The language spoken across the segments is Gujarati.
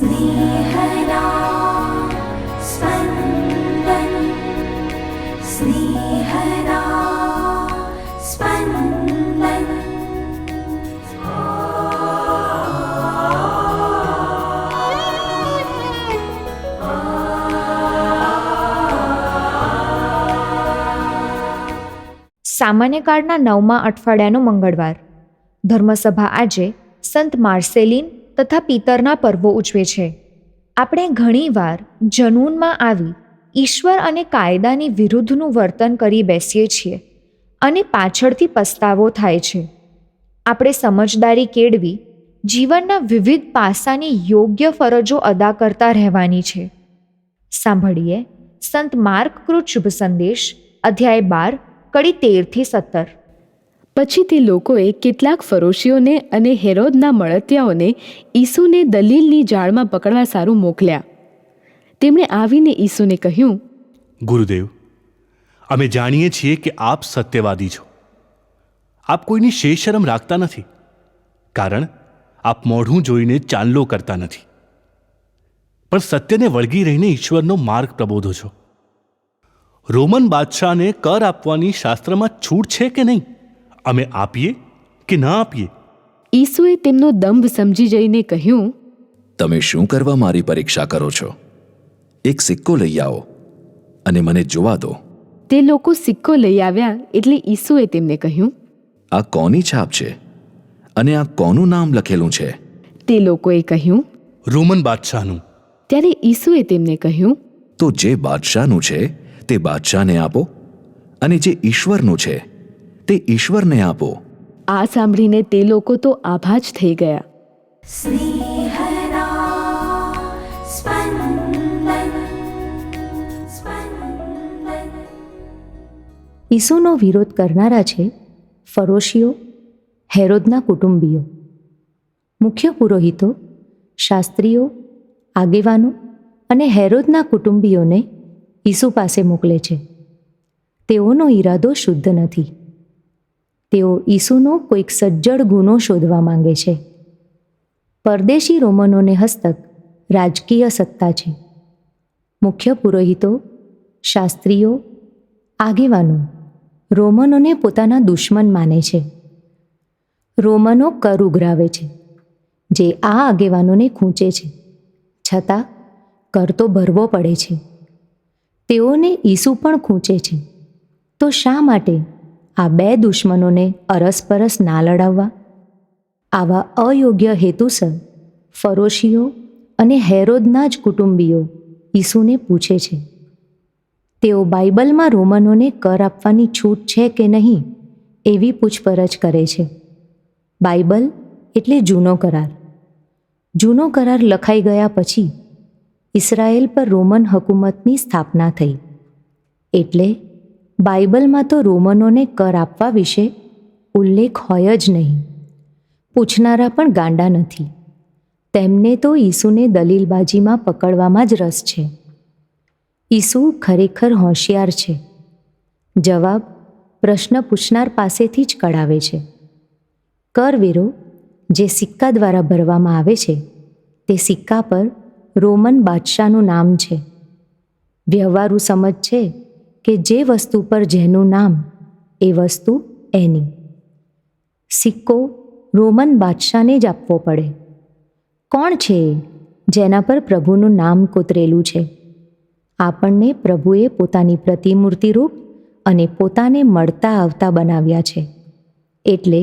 स्नेहदा स्पन्दन स्नेहदा स्पन्दन। સામાન્ય કાળના 9મા અઠવાડિયાનો મંગળવાર. ધર્મસભા આજે સંત માર્સેલિન તથા પિતરના પર્વો ઉજવે છે. આપણે ઘણીવાર જનૂનમાં આવી ઈશ્વર અને કાયદાની વિરુદ્ધનું વર્તન કરી બેસીએ છીએ અને પાછળથી પસ્તાવો થાય છે. આપણે સમજદારી કેળવી જીવનના વિવિધ પાસાની યોગ્ય ફરજો અદા કરતા રહેવાની છે. સાંભળીએ સંત માર્ક કૃત શુભ સંદેશ અધ્યાય 12 કડી 13-17. પછી તે લોકોએ કેટલાક ફરોશીઓને અને હેરોદના મળતિયાઓને ઈસુને દલીલની જાળમાં પકડવા સારું મોકલ્યા. તેમણે આવીને ઈસુને કહ્યું, ગુરુદેવ, અમે જાણીએ છીએ કે આપ સત્યવાદી છો. આપ કોઈની શેષરમ રાખતા નથી, કારણ આપ મોઢું જોઈને ચાંદલો કરતા નથી, પણ સત્યને વળગી રહીને ઈશ્વરનો માર્ગ પ્રબોધો છો. રોમન બાદશાહને કર આપવાની શાસ્ત્રમાં છૂટ છે કે નહીં? અમે આપીએ કે ના આપીએ? ઈસુએ તેમનો દંભ સમજી જઈને કહ્યું, તમે શું કરવા મારી પરીક્ષા કરો છો? એક સિક્કો લઈ આવો અને મને જોવા દો. તે લોકો સિક્કો લઈ આવ્યા એટલે ઈસુએ તેમને કહ્યું, આ કોની છાપ છે અને આ કોનું નામ લખેલું છે? તે લોકોએ કહ્યું, રોમન બાદશાહનું. ત્યારે ઈસુએ તેમને કહ્યું, તો જે બાદશાહનું છે તે બાદશાહને આપો, અને જે ઈશ્વરનું છે તે ઈશ્વરને આપો. આ સાંભળીને તે લોકો તો આભા જ થઈ ગયા. स्नेहदा स्पन्दन स्पन्दन। ઈસુનો વિરોધ કરનારા છે ફરોશીઓ, હેરોદના કુટુંબીઓ. મુખ્ય પુરોહિતો, શાસ્ત્રીઓ, આગેવાનો અને હેરોદના કુટુંબીઓને ઈસુ પાસે મોકલે છે. તેઓનો ઈરાદો શુદ્ધ નથી. તેઓ ઈસુનો કોઈક સજ્જડ ગુનો શોધવા માંગે છે. પરદેશી રોમનોને હસ્તક રાજકીય સત્તા છે. મુખ્ય પુરોહિતો, શાસ્ત્રીઓ, આગેવાનો રોમનોને પોતાના દુશ્મન માને છે. રોમનો કર ઉઘરાવે છે, જે આ આગેવાનોને ખૂંચે છે, છતાં કર તો ભરવો પડે છે. તેઓને ઈસુ પણ ખૂંચે છે. તો શા માટે આ બે દુશ્મનોને અરસપરસ ના લડાવવા? આવા અયોગ્ય હેતુસર ફરોશીઓ અને હેરોદના જ કુટુંબીઓ ઈસુને પૂછે છે. તેઓ બાઇબલમાં રોમનોને કર આપવાની છૂટ છે કે નહીં એવી પૂછપરછ કરે છે. બાઇબલ એટલે જૂનો કરાર. જૂનો કરાર લખાઈ ગયા પછી ઇસરાયેલ પર રોમન હકુમતની સ્થાપના થઈ. એટલે બાઇબલમાં તો રોમનોને કર આપવા વિશે ઉલ્લેખ હોય જ નહીં. પૂછનારા પણ ગાંડા નથી. તેમને તો ઈસુને દલીલબાજીમાં પકડવામાં જ રસ છે. ઈસુ ખરેખર હોશિયાર છે. જવાબ પ્રશ્ન પૂછનાર પાસેથી જ કઢાવે છે. કરવેરો જે સિક્કા દ્વારા ભરવામાં આવે છે તે સિક્કા પર રોમન બાદશાહનું નામ છે. વ્યવહારુ સમજ છે કે જે વસ્તુ પર જેનું નામ એ વસ્તુ એની. સિક્કો રોમન બાદશાહને જ આપવો પડે. કોણ છે જેના પર પ્રભુનું નામ કોતરેલું છે? આપણને પ્રભુએ પોતાની પ્રતિમૂર્તિરૂપ અને પોતાને મળતા આવતા બનાવ્યા છે. એટલે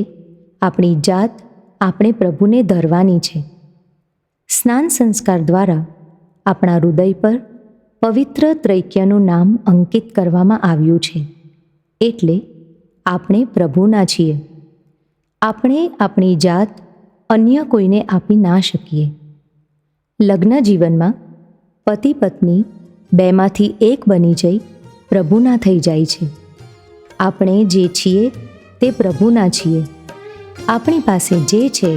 આપણી જાત આપણે પ્રભુને ધરવાની છે. સ્નાન સંસ્કાર દ્વારા આપણા હૃદય પર પવિત્ર ત્રૈક્યનું નામ અંકિત કરવામાં આવ્યું છે. એટલે આપણે પ્રભુના છીએ. આપણે આપણી જાત અન્ય કોઈને આપી ના શકીએ. લગ્ન જીવનમાં પતિ પત્ની બેમાંથી એક બની જઈ પ્રભુના થઈ જાય છે. આપણે જે છીએ તે પ્રભુના છીએ. આપણી પાસે જે છે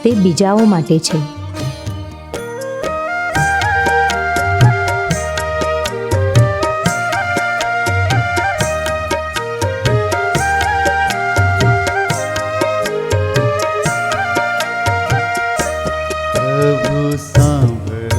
તે બીજાઓ માટે છે. પ્રભુ સાંભળો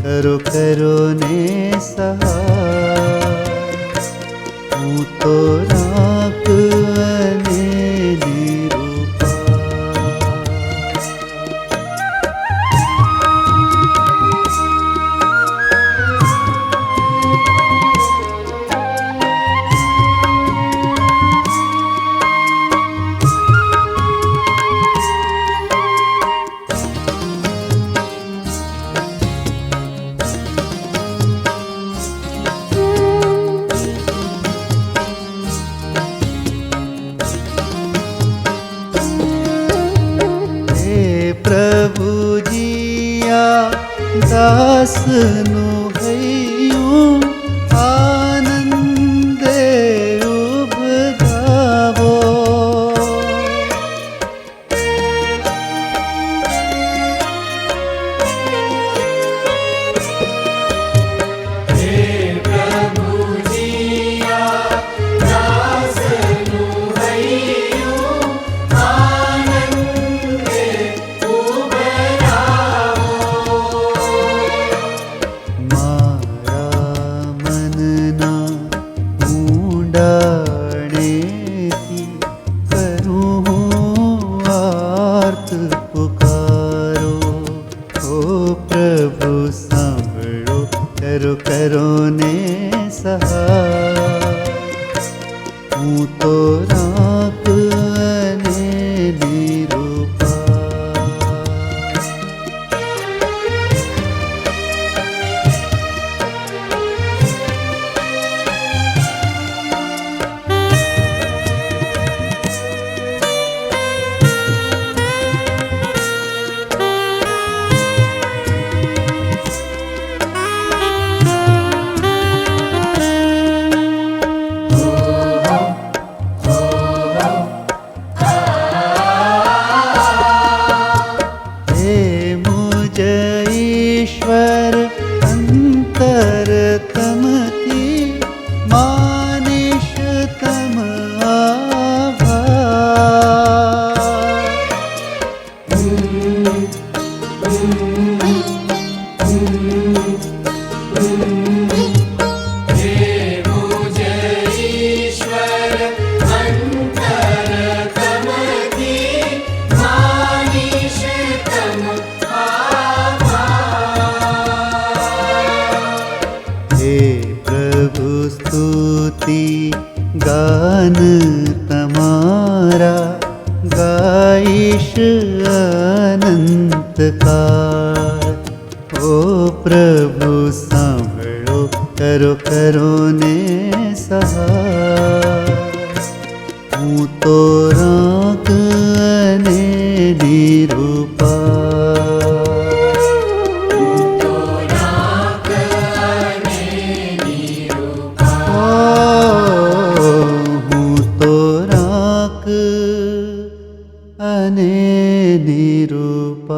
કરો કરો ને સહાય, હું તો રાખ અને નિરૂપાય. દાસનું હૈયું આનંદે ઉભરાવો, કરો ને સહાય, હું તો રાખ અને નિરૂપાય. ईश्वर अंतर तमती मानिश तम स्तुति गान तमारा गाइश अनंत काल. ओ प्रभु सांभळो करो करो ने सहाय, હું તો રાખ અને નિરૂપાય. અને નિરૂપાય.